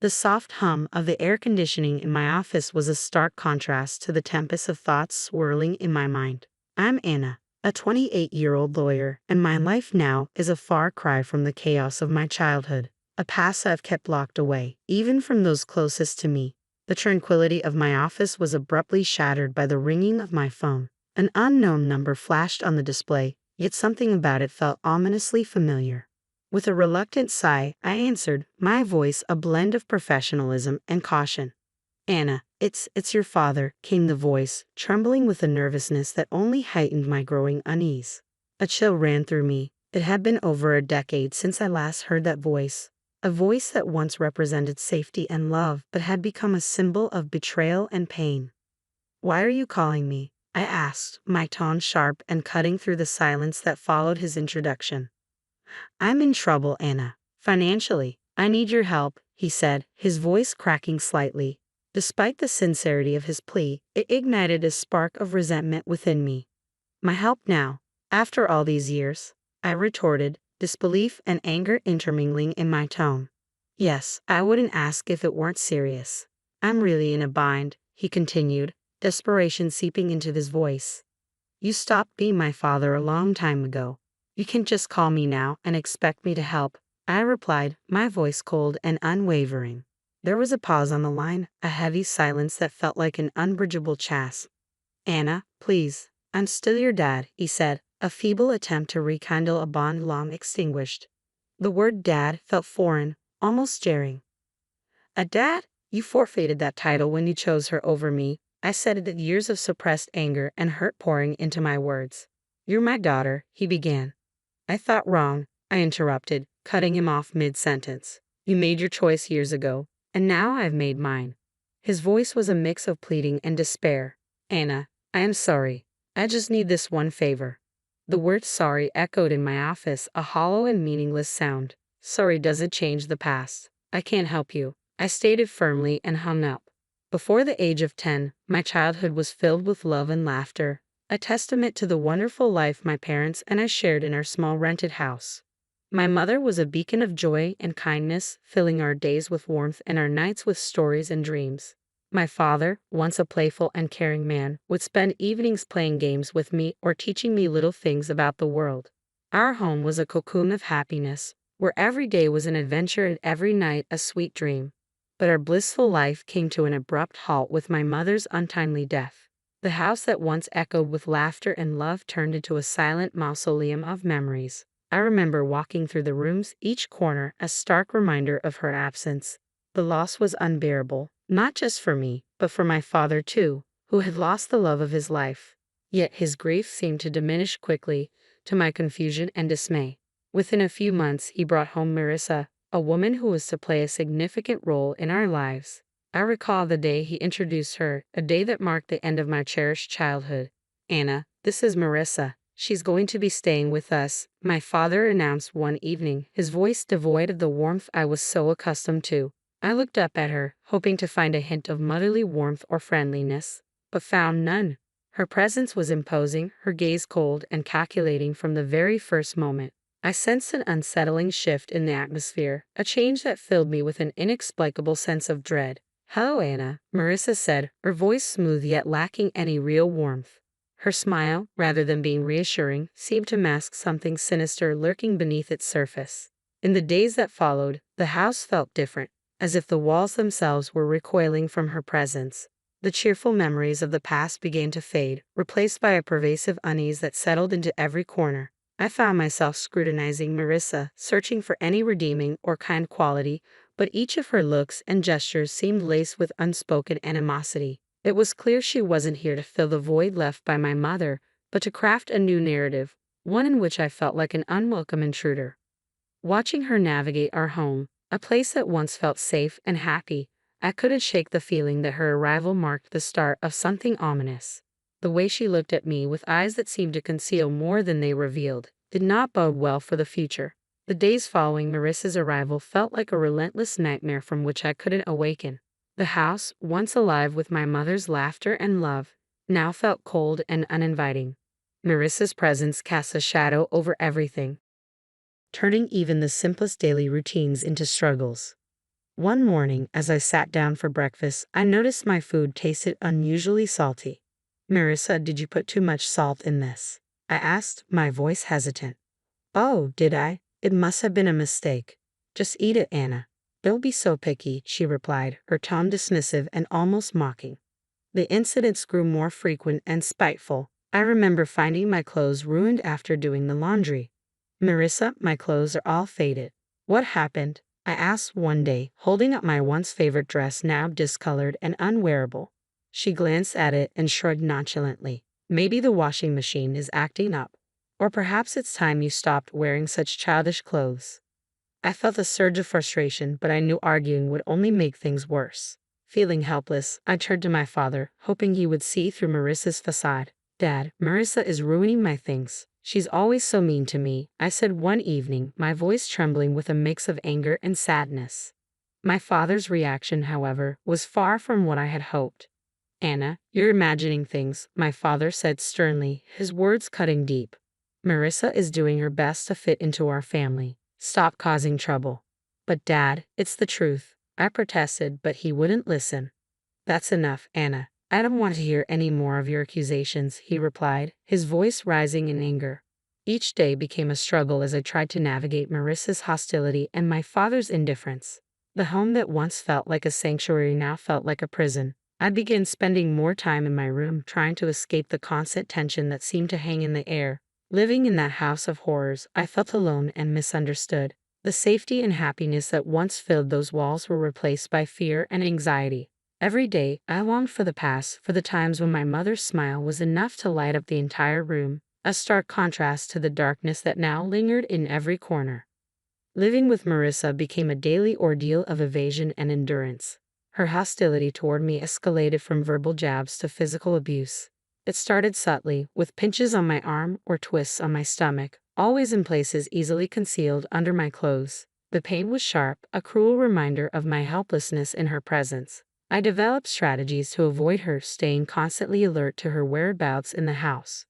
The soft hum of the air conditioning in my office was a stark contrast to the tempest of thoughts swirling in my mind. I'm Anna, a 28-year-old lawyer, and my life now is a far cry from the chaos of my childhood, a past I've kept locked away, even from those closest to me. The tranquility of my office was abruptly shattered by the ringing of my phone. An unknown number flashed on the display, yet something about it felt ominously familiar. With a reluctant sigh, I answered, my voice a blend of professionalism and caution. Anna, it's your father, came the voice, trembling with a nervousness that only heightened my growing unease. A chill ran through me. It had been over a decade since I last heard that voice. A voice that once represented safety and love, but had become a symbol of betrayal and pain. Why are you calling me? I asked, my tone sharp and cutting through the silence that followed his introduction. I'm in trouble, Anna. Financially. I need your help, he said, his voice cracking slightly. Despite the sincerity of his plea, it ignited a spark of resentment within me. My help now? After all these years? I retorted, disbelief and anger intermingling in my tone. Yes, I wouldn't ask if it weren't serious. I'm really in a bind, he continued, desperation seeping into his voice. You stopped being my father a long time ago. You can't just call me now and expect me to help, I replied, my voice cold and unwavering. There was a pause on the line, a heavy silence that felt like an unbridgeable chasm. Anna, please, I'm still your dad, he said, a feeble attempt to rekindle a bond long extinguished. The word dad felt foreign, almost jarring. A dad? You forfeited that title when you chose her over me, I said it, years of suppressed anger and hurt pouring into my words. You're my daughter, he began. I thought wrong, I interrupted, cutting him off mid-sentence. You made your choice years ago, and now I've made mine. His voice was a mix of pleading and despair. Anna, I am sorry. I just need this one favor. The word sorry echoed in my office, a hollow and meaningless sound. Sorry doesn't change the past. I can't help you, I stated firmly and hung up. Before the age of 10, my childhood was filled with love and laughter, a testament to the wonderful life my parents and I shared in our small rented house. My mother was a beacon of joy and kindness, filling our days with warmth and our nights with stories and dreams. My father, once a playful and caring man, would spend evenings playing games with me or teaching me little things about the world. Our home was a cocoon of happiness, where every day was an adventure and every night a sweet dream. But our blissful life came to an abrupt halt with my mother's untimely death. The house that once echoed with laughter and love turned into a silent mausoleum of memories. I remember walking through the rooms, each corner a stark reminder of her absence. The loss was unbearable, not just for me, but for my father too, who had lost the love of his life. Yet his grief seemed to diminish quickly, to my confusion and dismay. Within a few months he brought home Marissa, a woman who was to play a significant role in our lives. I recall the day he introduced her, a day that marked the end of my cherished childhood. Anna, this is Marissa. She's going to be staying with us, my father announced one evening, his voice devoid of the warmth I was so accustomed to. I looked up at her, hoping to find a hint of motherly warmth or friendliness, but found none. Her presence was imposing, her gaze cold and calculating from the very first moment. I sensed an unsettling shift in the atmosphere, a change that filled me with an inexplicable sense of dread. Hello, Anna, Marissa said, her voice smooth yet lacking any real warmth. Her smile, rather than being reassuring, seemed to mask something sinister lurking beneath its surface. In the days that followed, the house felt different, as if the walls themselves were recoiling from her presence. The cheerful memories of the past began to fade, replaced by a pervasive unease that settled into every corner. I found myself scrutinizing Marissa, searching for any redeeming or kind quality, but each of her looks and gestures seemed laced with unspoken animosity. It was clear she wasn't here to fill the void left by my mother, but to craft a new narrative, one in which I felt like an unwelcome intruder. Watching her navigate our home, a place that once felt safe and happy, I couldn't shake the feeling that her arrival marked the start of something ominous. The way she looked at me with eyes that seemed to conceal more than they revealed did not bode well for the future. The days following Marissa's arrival felt like a relentless nightmare from which I couldn't awaken. The house, once alive with my mother's laughter and love, now felt cold and uninviting. Marissa's presence cast a shadow over everything, turning even the simplest daily routines into struggles. One morning, as I sat down for breakfast, I noticed my food tasted unusually salty. Marissa, did you put too much salt in this? I asked, my voice hesitant. Oh, did I? It must have been a mistake. Just eat it, Anna. Don't be so picky, she replied, her tone dismissive and almost mocking. The incidents grew more frequent and spiteful. I remember finding my clothes ruined after doing the laundry. Marissa, my clothes are all faded. What happened? I asked one day, holding up my once favorite dress now discolored and unwearable. She glanced at it and shrugged nonchalantly. Maybe the washing machine is acting up. Or perhaps it's time you stopped wearing such childish clothes. I felt a surge of frustration, but I knew arguing would only make things worse. Feeling helpless, I turned to my father, hoping he would see through Marissa's facade. Dad, Marissa is ruining my things. She's always so mean to me, I said one evening, my voice trembling with a mix of anger and sadness. My father's reaction, however, was far from what I had hoped. Anna, you're imagining things, my father said sternly, his words cutting deep. Marissa is doing her best to fit into our family. Stop causing trouble. But Dad, it's the truth. I protested, but he wouldn't listen. That's enough, Anna. I don't want to hear any more of your accusations, he replied, his voice rising in anger. Each day became a struggle as I tried to navigate Marissa's hostility and my father's indifference. The home that once felt like a sanctuary now felt like a prison. I began spending more time in my room trying to escape the constant tension that seemed to hang in the air. Living in that house of horrors, I felt alone and misunderstood. The safety and happiness that once filled those walls were replaced by fear and anxiety. Every day, I longed for the past, for the times when my mother's smile was enough to light up the entire room, a stark contrast to the darkness that now lingered in every corner. Living with Marissa became a daily ordeal of evasion and endurance. Her hostility toward me escalated from verbal jabs to physical abuse. It started subtly, with pinches on my arm or twists on my stomach, always in places easily concealed under my clothes. The pain was sharp, a cruel reminder of my helplessness in her presence. I developed strategies to avoid her, staying constantly alert to her whereabouts in the house.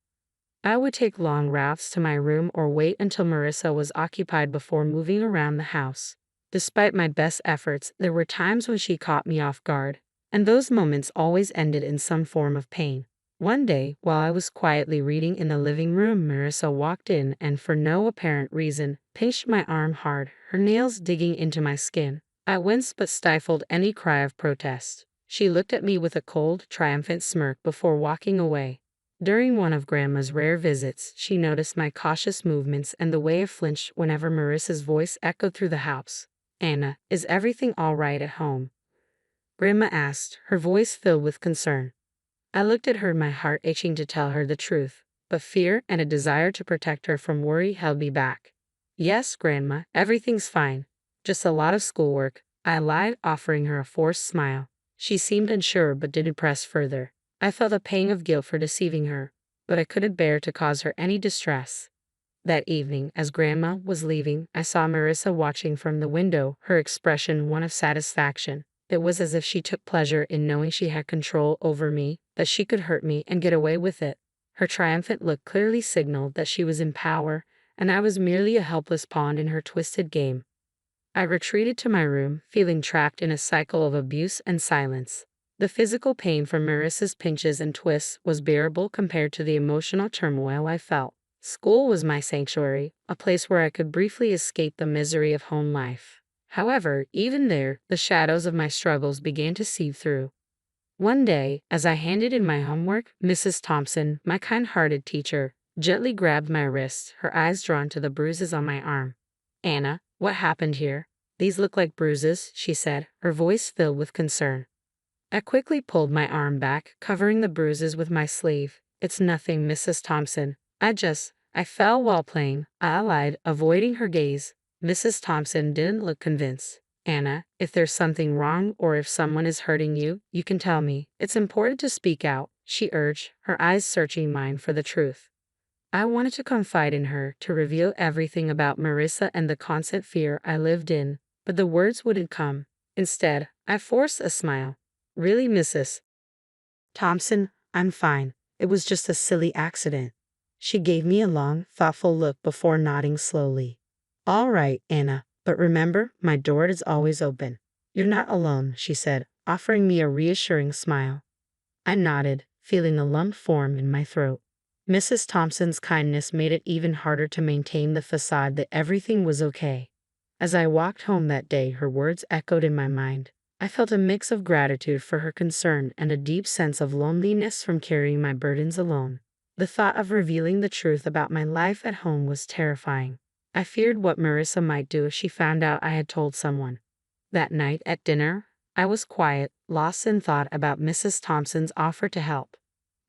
I would take long routes to my room or wait until Marissa was occupied before moving around the house. Despite my best efforts, there were times when she caught me off guard, and those moments always ended in some form of pain. One day, while I was quietly reading in the living room, Marissa walked in and, for no apparent reason, pinched my arm hard, her nails digging into my skin. I winced but stifled any cry of protest. She looked at me with a cold, triumphant smirk before walking away. During one of Grandma's rare visits, she noticed my cautious movements and the way I flinched whenever Marissa's voice echoed through the house. Anna, is everything all right at home? Grandma asked, her voice filled with concern. I looked at her, my heart itching to tell her the truth, but fear and a desire to protect her from worry held me back. Yes, Grandma, everything's fine. Just a lot of schoolwork, I lied, offering her a forced smile. She seemed unsure but didn't press further. I felt a pang of guilt for deceiving her, but I couldn't bear to cause her any distress. That evening, as Grandma was leaving, I saw Marissa watching from the window, her expression one of satisfaction. It was as if she took pleasure in knowing she had control over me, that she could hurt me and get away with it. Her triumphant look clearly signaled that she was in power, and I was merely a helpless pawn in her twisted game. I retreated to my room, feeling trapped in a cycle of abuse and silence. The physical pain from Marissa's pinches and twists was bearable compared to the emotional turmoil I felt. School was my sanctuary, a place where I could briefly escape the misery of home life. However, even there, the shadows of my struggles began to seep through. One day, as I handed in my homework, Mrs. Thompson, my kind-hearted teacher, gently grabbed my wrist, her eyes drawn to the bruises on my arm. Anna, what happened here? These look like bruises, she said, her voice filled with concern. I quickly pulled my arm back, covering the bruises with my sleeve. It's nothing, Mrs. Thompson. I fell while playing, I lied, avoiding her gaze. Mrs. Thompson didn't look convinced. Anna, if there's something wrong or if someone is hurting you, you can tell me. It's important to speak out, she urged, her eyes searching mine for the truth. I wanted to confide in her, to reveal everything about Marissa and the constant fear I lived in, but the words wouldn't come. Instead, I forced a smile. Really, Mrs. Thompson, I'm fine. It was just a silly accident. She gave me a long, thoughtful look before nodding slowly. All right, Anna, but remember, my door is always open. "You're not alone," she said, offering me a reassuring smile. I nodded, feeling a lump form in my throat. Mrs. Thompson's kindness made it even harder to maintain the facade that everything was okay. As I walked home that day, her words echoed in my mind. I felt a mix of gratitude for her concern and a deep sense of loneliness from carrying my burdens alone. The thought of revealing the truth about my life at home was terrifying. I feared what Marissa might do if she found out I had told someone. That night at dinner, I was quiet, lost in thought about Mrs. Thompson's offer to help.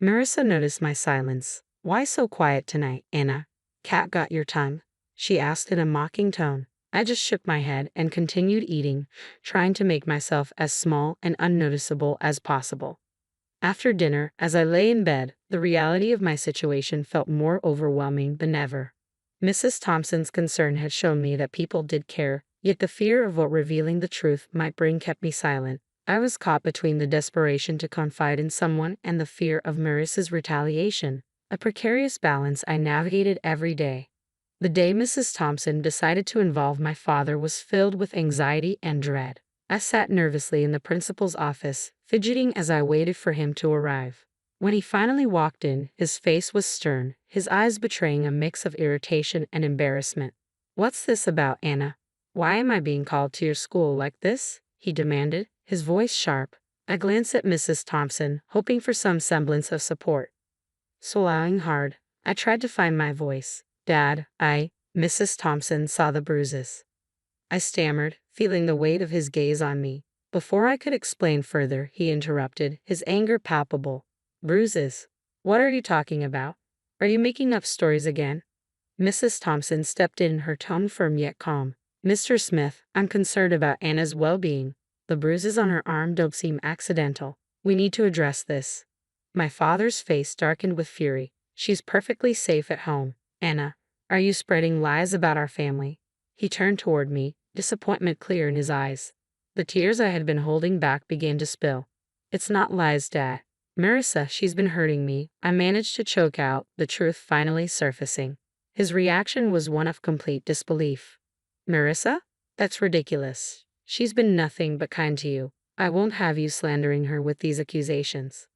Marissa noticed my silence. "Why so quiet tonight, Anna? Cat got your tongue?" she asked in a mocking tone. I just shook my head and continued eating, trying to make myself as small and unnoticeable as possible. After dinner, as I lay in bed, the reality of my situation felt more overwhelming than ever. Mrs. Thompson's concern had shown me that people did care, yet the fear of what revealing the truth might bring kept me silent. I was caught between the desperation to confide in someone and the fear of Marissa's retaliation, a precarious balance I navigated every day. The day Mrs. Thompson decided to involve my father was filled with anxiety and dread. I sat nervously in the principal's office, fidgeting as I waited for him to arrive. When he finally walked in, his face was stern, his eyes betraying a mix of irritation and embarrassment. "What's this about, Anna? Why am I being called to your school like this?" he demanded, his voice sharp. I glanced at Mrs. Thompson, hoping for some semblance of support. Swallowing hard, I tried to find my voice. "Dad, Mrs. Thompson saw the bruises." I stammered, feeling the weight of his gaze on me. Before I could explain further, he interrupted, his anger palpable. "Bruises? What are you talking about? Are you making up stories again?" Mrs. Thompson stepped in, her tone firm yet calm. "Mr. Smith, I'm concerned about Anna's well-being. The bruises on her arm don't seem accidental. We need to address this." My father's face darkened with fury. "She's perfectly safe at home. Anna, are you spreading lies about our family?" He turned toward me, disappointment clear in his eyes. The tears I had been holding back began to spill. "It's not lies, Dad. Marissa, she's been hurting me," I managed to choke out, the truth finally surfacing. His reaction was one of complete disbelief. "Marissa? That's ridiculous. She's been nothing but kind to you. I won't have you slandering her with these accusations."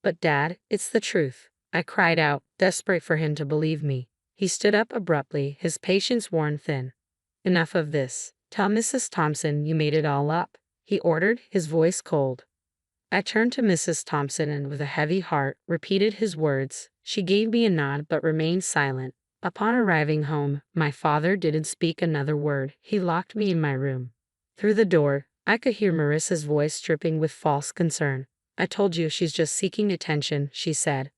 "But Dad, it's the truth," I cried out, desperate for him to believe me. He stood up abruptly, his patience worn thin. "Enough of this. Tell Mrs. Thompson you made it all up," he ordered, his voice cold. I turned to Mrs. Thompson and with a heavy heart repeated his words. She gave me a nod but remained silent. Upon arriving home, my father didn't speak another word. He locked me in my room. Through the door, I could hear Marissa's voice dripping with false concern. "I told you she's just seeking attention," she said.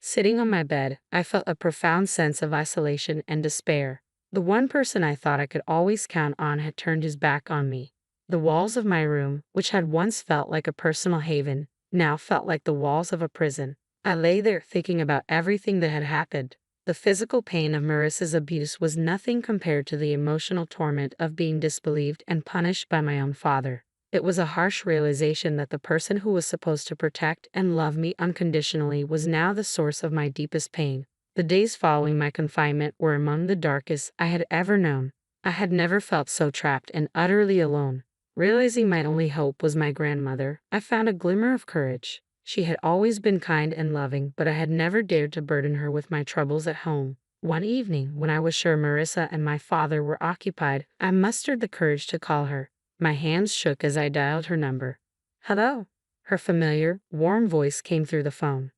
Sitting on my bed, I felt a profound sense of isolation and despair. The one person I thought I could always count on had turned his back on me. The walls of my room, which had once felt like a personal haven, now felt like the walls of a prison. I lay there thinking about everything that had happened. The physical pain of Marissa's abuse was nothing compared to the emotional torment of being disbelieved and punished by my own father. It was a harsh realization that the person who was supposed to protect and love me unconditionally was now the source of my deepest pain. The days following my confinement were among the darkest I had ever known. I had never felt so trapped and utterly alone. Realizing my only hope was my grandmother, I found a glimmer of courage. She had always been kind and loving, but I had never dared to burden her with my troubles at home. One evening, when I was sure Marissa and my father were occupied, I mustered the courage to call her. My hands shook as I dialed her number. "Hello." Her familiar, warm voice came through the phone.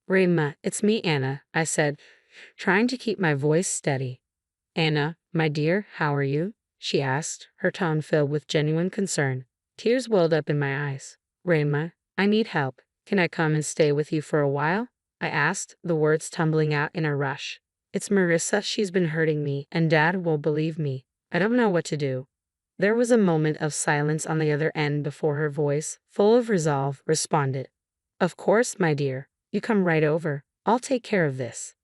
"Rayma, it's me, Anna," I said, trying to keep my voice steady. "Anna, my dear, how are you?" she asked, her tone filled with genuine concern. Tears welled up in my eyes. "Rayma, I need help. Can I come and stay with you for a while?" I asked, the words tumbling out in a rush. "It's Marissa, she's been hurting me, and Dad won't believe me. I don't know what to do." There was a moment of silence on the other end before her voice, full of resolve, responded. "Of course, my dear. You come right over. I'll take care of this."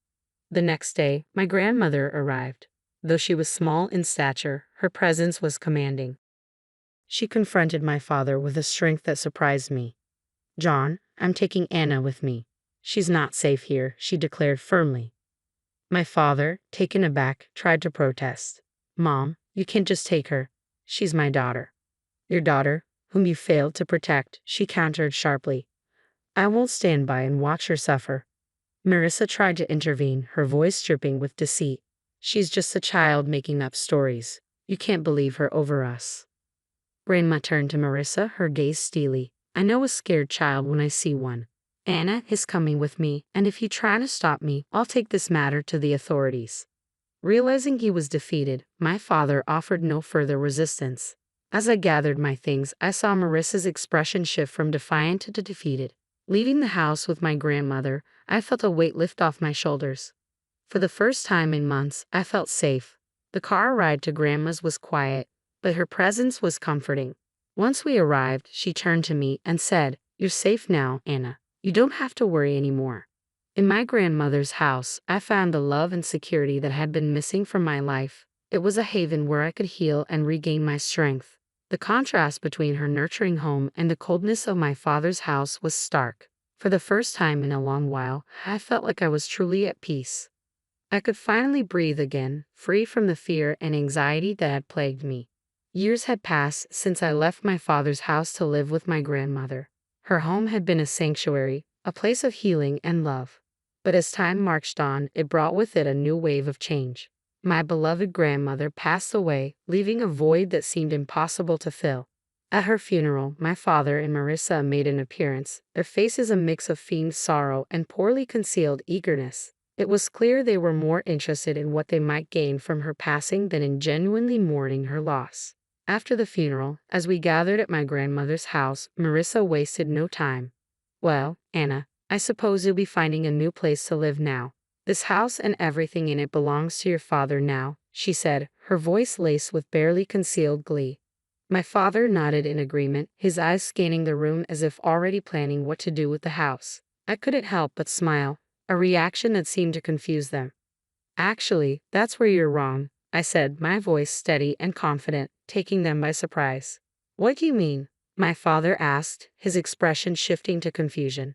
The next day, my grandmother arrived. Though she was small in stature, her presence was commanding. She confronted my father with a strength that surprised me. "John, I'm taking Anna with me. She's not safe here," she declared firmly. My father, taken aback, tried to protest. "Mom, you can't just take her. She's my daughter." Your daughter, whom you failed to protect, she countered sharply. I won't stand by and watch her suffer. Marissa tried to intervene, her voice dripping with deceit. She's just a child making up stories. You can't believe her over us. Grandma turned to Marissa, her gaze steely. I know a scared child when I see one. Anna is coming with me, and if you try to stop me, I'll take this matter to the authorities. Realizing he was defeated, my father offered no further resistance. As I gathered my things, I saw Marissa's expression shift from defiant to defeated. Leaving the house with my grandmother, I felt a weight lift off my shoulders. For the first time in months, I felt safe. The car ride to Grandma's was quiet, but her presence was comforting. Once we arrived, she turned to me and said, "You're safe now, Anna. You don't have to worry anymore." In my grandmother's house, I found the love and security that had been missing from my life. It was a haven where I could heal and regain my strength. The contrast between her nurturing home and the coldness of my father's house was stark. For the first time in a long while, I felt like I was truly at peace. I could finally breathe again, free from the fear and anxiety that had plagued me. Years had passed since I left my father's house to live with my grandmother. Her home had been a sanctuary, a place of healing and love. But as time marched on, it brought with it a new wave of change. My beloved grandmother passed away, leaving a void that seemed impossible to fill. At her funeral, my father and Marissa made an appearance, their faces a mix of feigned sorrow and poorly concealed eagerness. It was clear they were more interested in what they might gain from her passing than in genuinely mourning her loss. After the funeral, as we gathered at my grandmother's house, Marissa wasted no time. "Well, Anna, I suppose you'll be finding a new place to live now. This house and everything in it belongs to your father now," she said, her voice laced with barely concealed glee. My father nodded in agreement, his eyes scanning the room as if already planning what to do with the house. I couldn't help but smile, a reaction that seemed to confuse them. "Actually, that's where you're wrong," I said, my voice steady and confident, taking them by surprise. "What do you mean?" my father asked, his expression shifting to confusion.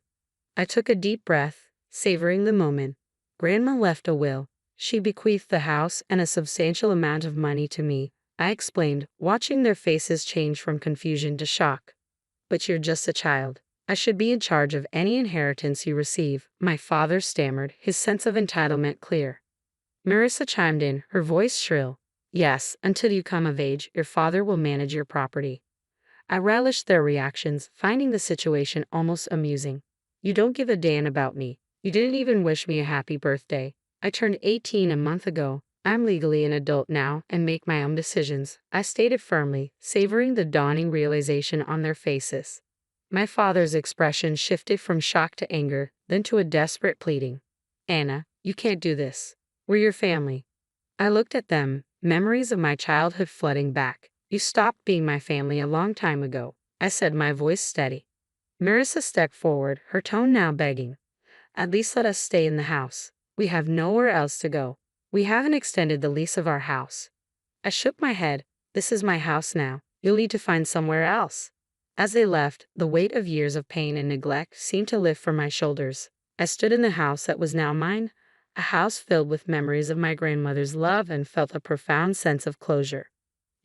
I took a deep breath, savoring the moment. Grandma left a will. She bequeathed the house and a substantial amount of money to me, I explained, watching their faces change from confusion to shock. "But you're just a child. I should be in charge of any inheritance you receive," my father stammered, his sense of entitlement clear. Marissa chimed in, her voice shrill. "Yes, until you come of age, your father will manage your property." I relished their reactions, finding the situation almost amusing. "You don't give a damn about me. You didn't even wish me a happy birthday. I turned 18 a month ago. I'm legally an adult now and make my own decisions," I stated firmly, savoring the dawning realization on their faces. My father's expression shifted from shock to anger, then to a desperate pleading. "Anna, you can't do this. We're your family." I looked at them, memories of my childhood flooding back. "You stopped being my family a long time ago," I said, my voice steady. Marissa stepped forward, her tone now begging. "At least let us stay in the house. We have nowhere else to go. We haven't extended the lease of our house." I shook my head. "This is my house now. You'll need to find somewhere else." As they left, the weight of years of pain and neglect seemed to lift from my shoulders. I stood in the house that was now mine, a house filled with memories of my grandmother's love, and felt a profound sense of closure.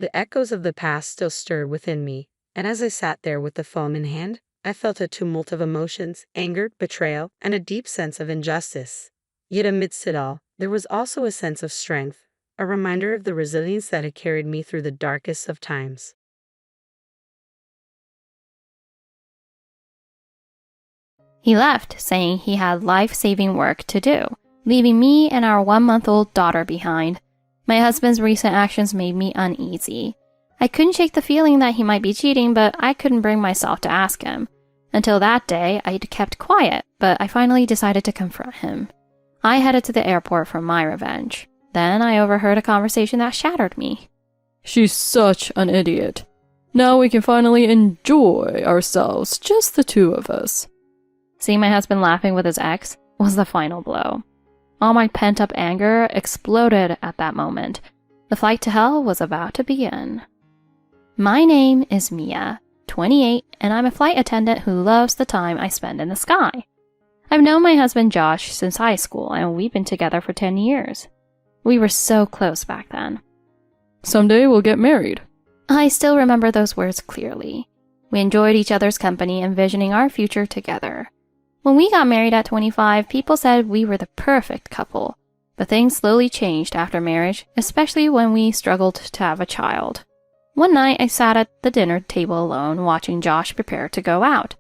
The echoes of the past still stirred within me, and as I sat there with the phone in hand, I felt a tumult of emotions, anger, betrayal, and a deep sense of injustice. Yet amidst it all, there was also a sense of strength, a reminder of the resilience that had carried me through the darkest of times. He left, saying he had life-saving work to do, leaving me and our 1-month-old daughter behind. My husband's recent actions made me uneasy. I couldn't shake the feeling that he might be cheating, but I couldn't bring myself to ask him. Until that day, I'd kept quiet, but I finally decided to confront him. I headed to the airport for my revenge. Then I overheard a conversation that shattered me. "She's such an idiot. Now we can finally enjoy ourselves, just the two of us." Seeing my husband laughing with his ex was the final blow. All my pent-up anger exploded at that moment. The flight to hell was about to begin. My name is Mia, 28, and I'm a flight attendant who loves the time I spend in the sky. I've known my husband Josh since high school, and we've been together for 10 years. We were so close back then. "Someday we'll get married." I still remember those words clearly. We enjoyed each other's company, envisioning our future together. When we got married at 25, people said we were the perfect couple. But things slowly changed after marriage, especially when we struggled to have a child. One night, I sat at the dinner table alone, watching Josh prepare to go out.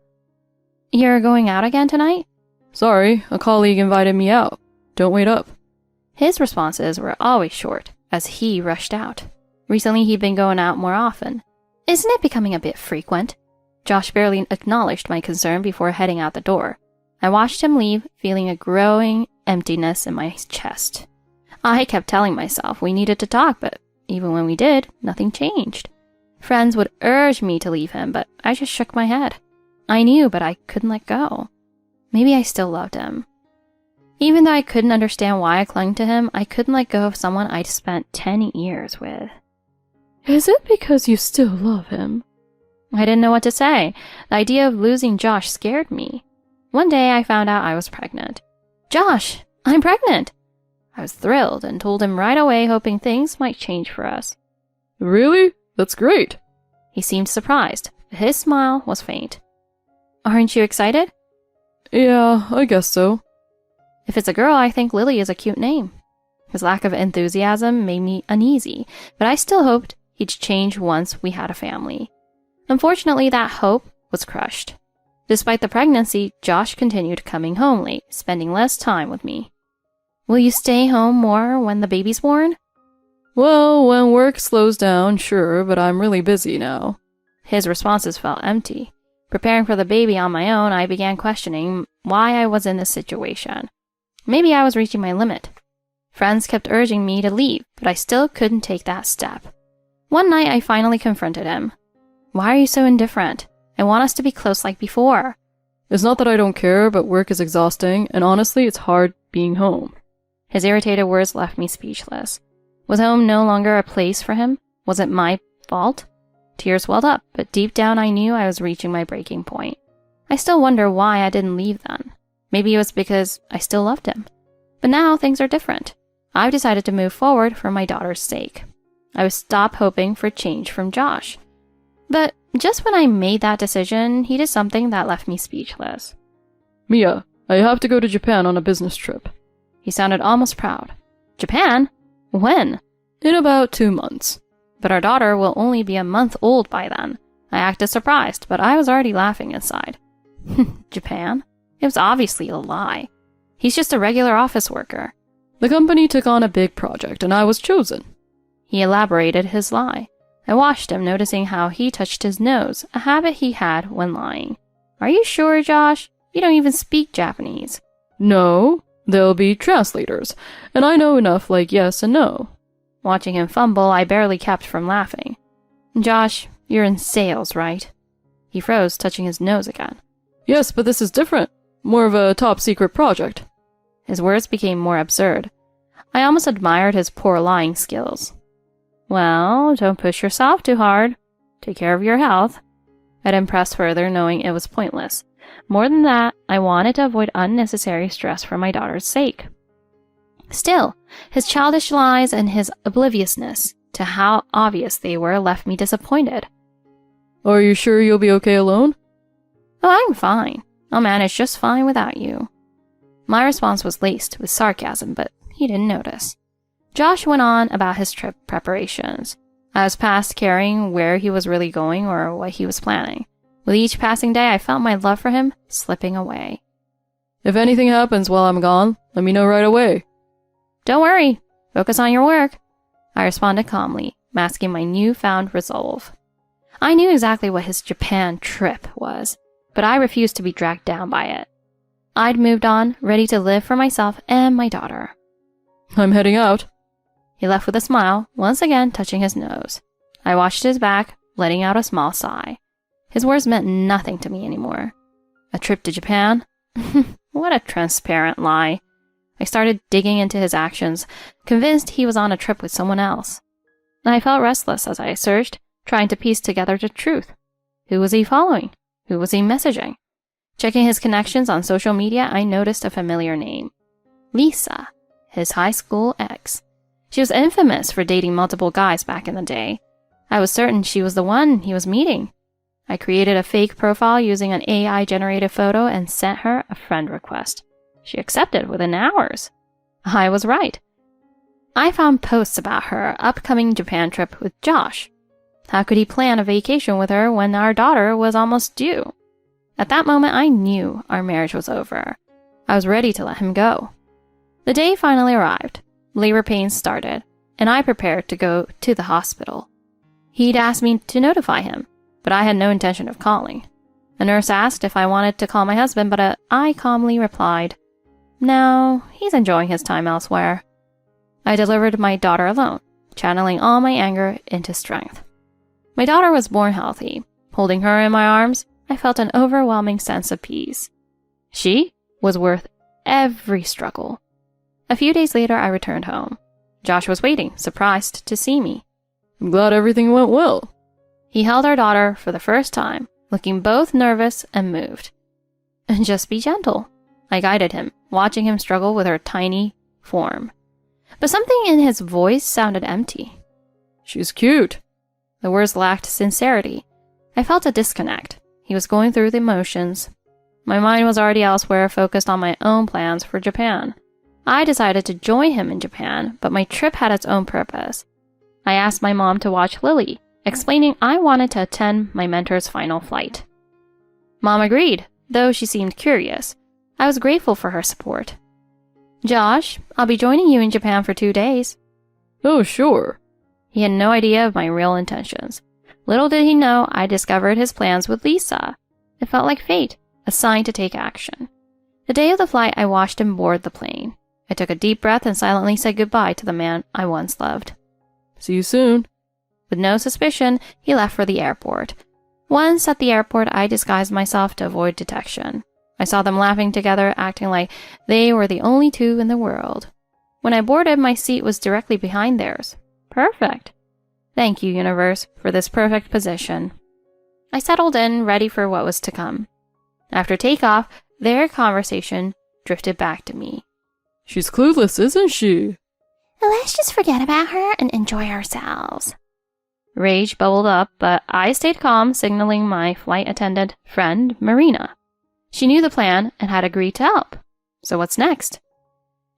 "You're going out again tonight?" Sorry, a colleague invited me out. Don't wait up. His responses were always short, as he rushed out. Recently, he'd been going out more often. "Isn't it becoming a bit frequent?" Josh barely acknowledged my concern before heading out the door. I watched him leave, feeling a growing emptiness in my chest. I kept telling myself we needed to talk, but even when we did, nothing changed. Friends would urge me to leave him, but I just shook my head. I knew, but I couldn't let go. Maybe I still loved him. Even though I couldn't understand why I clung to him, I couldn't let go of someone I'd spent 10 years with. Is it because you still love him? I didn't know what to say. The idea of losing Josh scared me. One day I found out I was pregnant. "Josh, I'm pregnant!" I was thrilled and told him right away, hoping things might change for us. Really? That's great. He seemed surprised, but his smile was faint. "Aren't you excited?" Yeah, I guess so. "If it's a girl, I think Lily is a cute name." His lack of enthusiasm made me uneasy, but I still hoped he'd change once we had a family. Unfortunately, that hope was crushed. Despite the pregnancy, Josh continued coming home late, spending less time with me. "Will you stay home more when the baby's born?" Well, when work slows down, sure, but I'm really busy now. His responses felt empty. Preparing for the baby on my own, I began questioning why I was in this situation. Maybe I was reaching my limit. Friends kept urging me to leave, but I still couldn't take that step. One night, I finally confronted him. "Why are you so indifferent? I want us to be close like before." It's not that I don't care, but work is exhausting, and honestly, it's hard being home. His irritated words left me speechless. Was home no longer a place for him? Was it my fault? Tears welled up, but deep down I knew I was reaching my breaking point. I still wonder why I didn't leave then. Maybe it was because I still loved him. But now things are different. I've decided to move forward for my daughter's sake. I would stop hoping for change from Josh. But just when I made that decision, he did something that left me speechless. Mia, I have to go to Japan on a business trip. He sounded almost proud. "Japan? When?" In about 2 months. "But our daughter will only be a month old by then." I acted surprised, but I was already laughing inside. Japan? It was obviously a lie. He's just a regular office worker. The company took on a big project, and I was chosen. He elaborated his lie. I watched him, noticing how he touched his nose, a habit he had when lying. "Are you sure, Josh? You don't even speak Japanese." No, there'll be translators, and I know enough like yes and no. Watching him fumble, I barely kept from laughing. "Josh, you're in sales, right?" He froze, touching his nose again. Yes, but this is different. More of a top-secret project. His words became more absurd. I almost admired his poor lying skills. "Well, don't push yourself too hard. Take care of your health." I didn't press further, knowing it was pointless. More than that, I wanted to avoid unnecessary stress for my daughter's sake. Still, his childish lies and his obliviousness to how obvious they were left me disappointed. Are you sure you'll be okay alone? "Oh, I'm fine. I'll manage just fine without you." My response was laced with sarcasm, but he didn't notice. Josh went on about his trip preparations. I was past caring where he was really going or what he was planning. With each passing day, I felt my love for him slipping away. If anything happens while I'm gone, let me know right away. "Don't worry. Focus on your work." I responded calmly, masking my newfound resolve. I knew exactly what his Japan trip was, but I refused to be dragged down by it. I'd moved on, ready to live for myself and my daughter. I'm heading out. He left with a smile, once again touching his nose. I watched his back, letting out a small sigh. His words meant nothing to me anymore. A trip to Japan? What a transparent lie. I started digging into his actions, convinced he was on a trip with someone else. I felt restless as I searched, trying to piece together the truth. Who was he following? Who was he messaging? Checking his connections on social media, I noticed a familiar name. Lisa, his high school ex. She was infamous for dating multiple guys back in the day. I was certain she was the one he was meeting. I created a fake profile using an AI-generated photo and sent her a friend request. She accepted within hours. I was right. I found posts about her upcoming Japan trip with Josh. How could he plan a vacation with her when our daughter was almost due? At that moment, I knew our marriage was over. I was ready to let him go. The day finally arrived. Labor pains started, and I prepared to go to the hospital. He'd asked me to notify him, but I had no intention of calling. A nurse asked if I wanted to call my husband, but I calmly replied, "No, he's enjoying his time elsewhere." I delivered my daughter alone, channeling all my anger into strength. My daughter was born healthy. Holding her in my arms, I felt an overwhelming sense of peace. She was worth every struggle. A few days later, I returned home. Josh was waiting, surprised to see me. I'm glad everything went well. He held our daughter for the first time, looking both nervous and moved. "And just be gentle," I guided him, watching him struggle with her tiny form. But something in his voice sounded empty. She's cute. The words lacked sincerity. I felt a disconnect. He was going through the motions. My mind was already elsewhere, focused on my own plans for Japan. I decided to join him in Japan, but my trip had its own purpose. I asked my mom to watch Lily, explaining I wanted to attend my mentor's final flight. Mom agreed, though she seemed curious. I was grateful for her support. "Josh, I'll be joining you in Japan for 2 days." Oh, sure. He had no idea of my real intentions. Little did he know I discovered his plans with Lisa. It felt like fate, a sign to take action. The day of the flight, I watched him board the plane. I took a deep breath and silently said goodbye to the man I once loved. See you soon. With no suspicion, he left for the airport. Once at the airport, I disguised myself to avoid detection. I saw them laughing together, acting like they were the only two in the world. When I boarded, my seat was directly behind theirs. Perfect. Thank you, universe, for this perfect position. I settled in, ready for what was to come. After takeoff, their conversation drifted back to me. She's clueless, isn't she? Let's just forget about her and enjoy ourselves. Rage bubbled up, but I stayed calm, signaling my flight attendant friend, Marina. She knew the plan and had agreed to help. So what's next?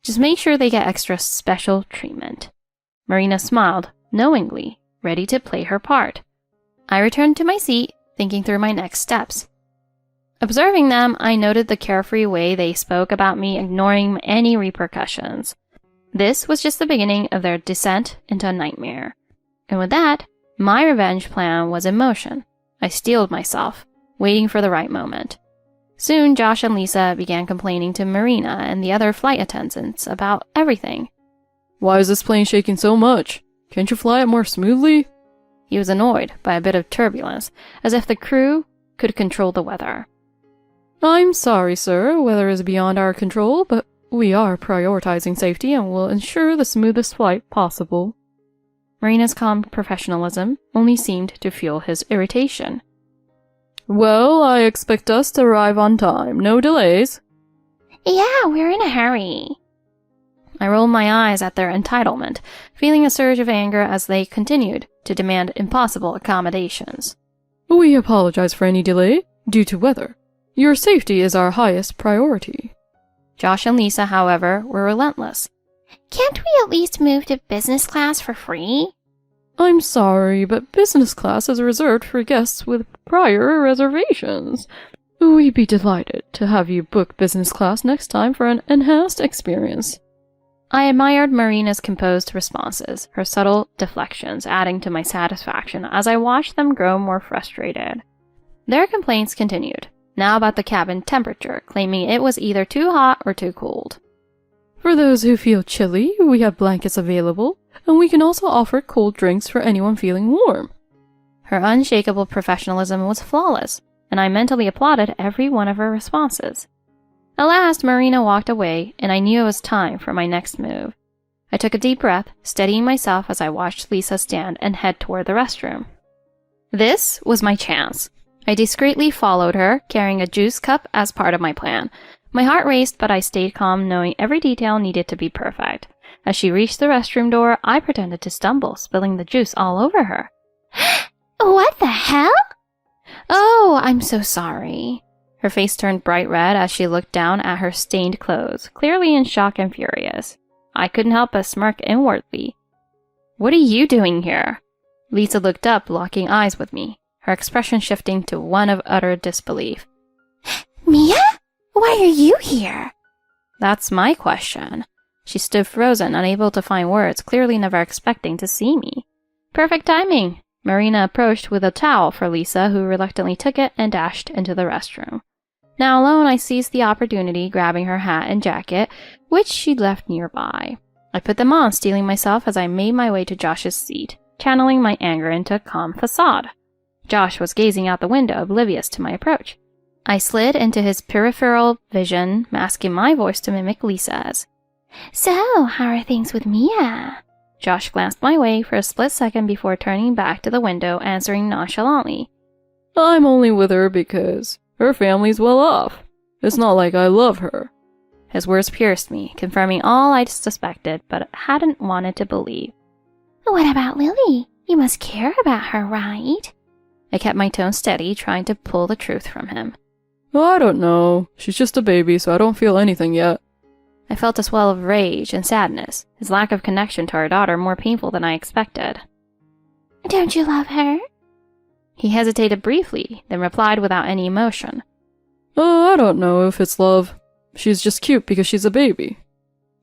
Just make sure they get extra special treatment. Marina smiled, knowingly, ready to play her part. I returned to my seat, thinking through my next steps. Observing them, I noted the carefree way they spoke about me, ignoring any repercussions. This was just the beginning of their descent into a nightmare. And with that, my revenge plan was in motion. I steeled myself, waiting for the right moment. Soon, Josh and Lisa began complaining to Marina and the other flight attendants about everything. Why is this plane shaking so much? Can't you fly it more smoothly? He was annoyed by a bit of turbulence, as if the crew could control the weather. I'm sorry, sir. Weather is beyond our control, but we are prioritizing safety and will ensure the smoothest flight possible. Marina's calm professionalism only seemed to fuel his irritation. Well, I expect us to arrive on time. No delays. Yeah, we're in a hurry. I rolled my eyes at their entitlement, feeling a surge of anger as they continued to demand impossible accommodations. We apologize for any delay due to weather. Your safety is our highest priority. Josh and Lisa, however, were relentless. Can't we at least move to business class for free? I'm sorry, but business class is reserved for guests with prior reservations. We'd be delighted to have you book business class next time for an enhanced experience. I admired Marina's composed responses, her subtle deflections adding to my satisfaction as I watched them grow more frustrated. Their complaints continued, now about the cabin temperature, claiming it was either too hot or too cold. For those who feel chilly, we have blankets available, and we can also offer cold drinks for anyone feeling warm. Her unshakable professionalism was flawless, and I mentally applauded every one of her responses. At last, Marina walked away, and I knew it was time for my next move. I took a deep breath, steadying myself as I watched Lisa stand and head toward the restroom. This was my chance. I discreetly followed her, carrying a juice cup as part of my plan. My heart raced, but I stayed calm, knowing every detail needed to be perfect. As she reached the restroom door, I pretended to stumble, spilling the juice all over her. What the hell? Oh, I'm so sorry. Her face turned bright red as she looked down at her stained clothes, clearly in shock and furious. I couldn't help but smirk inwardly. What are you doing here? Lisa looked up, locking eyes with me, her expression shifting to one of utter disbelief. Mia? Why are you here? That's my question. She stood frozen, unable to find words, clearly never expecting to see me. Perfect timing. Marina approached with a towel for Lisa, who reluctantly took it and dashed into the restroom. Now alone, I seized the opportunity, grabbing her hat and jacket, which she'd left nearby. I put them on, steeling myself as I made my way to Josh's seat, channeling my anger into a calm facade. Josh was gazing out the window, oblivious to my approach. I slid into his peripheral vision, masking my voice to mimic Lisa's. So, how are things with Mia? Josh glanced my way for a split second before turning back to the window, answering nonchalantly. I'm only with her because her family's well off. It's not like I love her. His words pierced me, confirming all I'd suspected but hadn't wanted to believe. What about Lily? You must care about her, right? I kept my tone steady, trying to pull the truth from him. I don't know. She's just a baby, so I don't feel anything yet. I felt a swell of rage and sadness, his lack of connection to our daughter more painful than I expected. Don't you love her? He hesitated briefly, then replied without any emotion. I don't know if it's love. She's just cute because she's a baby.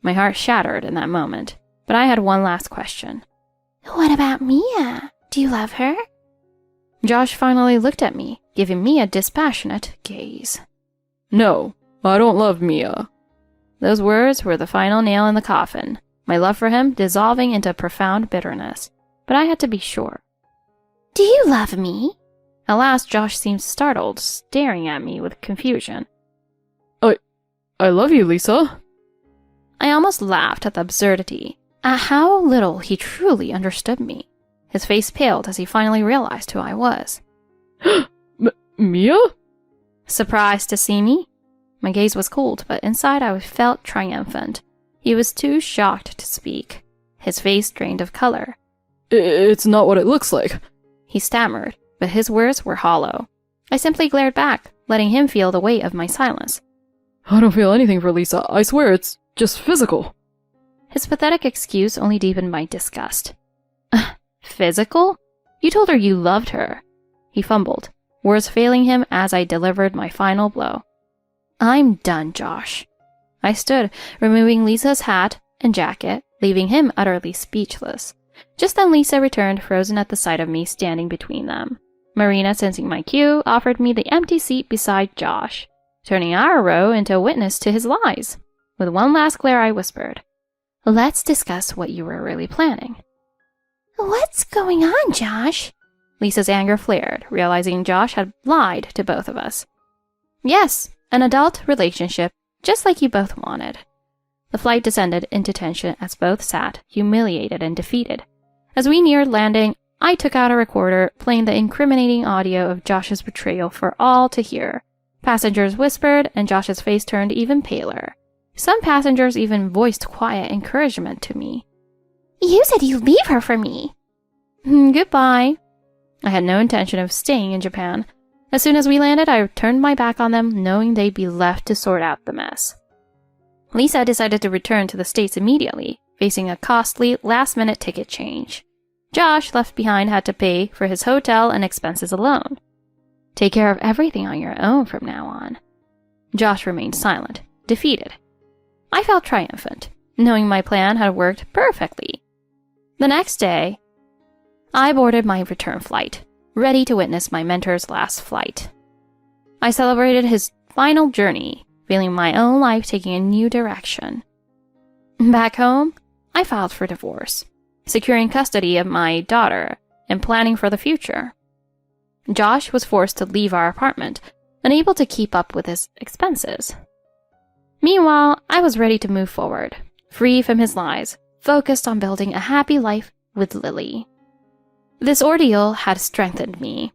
My heart shattered in that moment, but I had one last question. What about Mia? Do you love her? Josh finally looked at me, giving me a dispassionate gaze. No, I don't love Mia. Those words were the final nail in the coffin, my love for him dissolving into profound bitterness. But I had to be sure. Do you love me? At last, Josh seemed startled, staring at me with confusion. I love you, Lisa. I almost laughed at the absurdity, at how little he truly understood me. His face paled as he finally realized who I was. Mia? Surprised to see me? My gaze was cold, but inside I felt triumphant. He was too shocked to speak. His face drained of color. It's not what it looks like. He stammered, but his words were hollow. I simply glared back, letting him feel the weight of my silence. I don't feel anything for Lisa. I swear it's just physical. His pathetic excuse only deepened my disgust. Physical? You told her you loved her. He fumbled, words failing him as I delivered my final blow. I'm done, Josh. I stood, removing Lisa's hat and jacket, leaving him utterly speechless. Just then Lisa returned, frozen at the sight of me standing between them. Marina, sensing my cue, offered me the empty seat beside Josh, turning our row into a witness to his lies. With one last glare, I whispered, Let's discuss what you were really planning. What's going on, Josh? Lisa's anger flared, realizing Josh had lied to both of us. Yes, an adult relationship, just like you both wanted. The flight descended into tension as both sat, humiliated and defeated. As we neared landing, I took out a recorder, playing the incriminating audio of Josh's betrayal for all to hear. Passengers whispered, and Josh's face turned even paler. Some passengers even voiced quiet encouragement to me. You said you'd leave her for me. Goodbye. I had no intention of staying in Japan. As soon as we landed, I turned my back on them, knowing they'd be left to sort out the mess. Lisa decided to return to the States immediately, facing a costly, last-minute ticket change. Josh, left behind, had to pay for his hotel and expenses alone. Take care of everything on your own from now on. Josh remained silent, defeated. I felt triumphant, knowing my plan had worked perfectly. The next day, I boarded my return flight, ready to witness my mentor's last flight. I celebrated his final journey, feeling my own life taking a new direction. Back home, I filed for divorce, securing custody of my daughter and planning for the future. Josh was forced to leave our apartment, unable to keep up with his expenses. Meanwhile, I was ready to move forward, free from his lies, focused on building a happy life with Lily. This ordeal had strengthened me.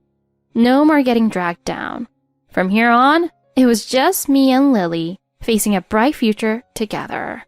No more getting dragged down. From here on, it was just me and Lily facing a bright future together.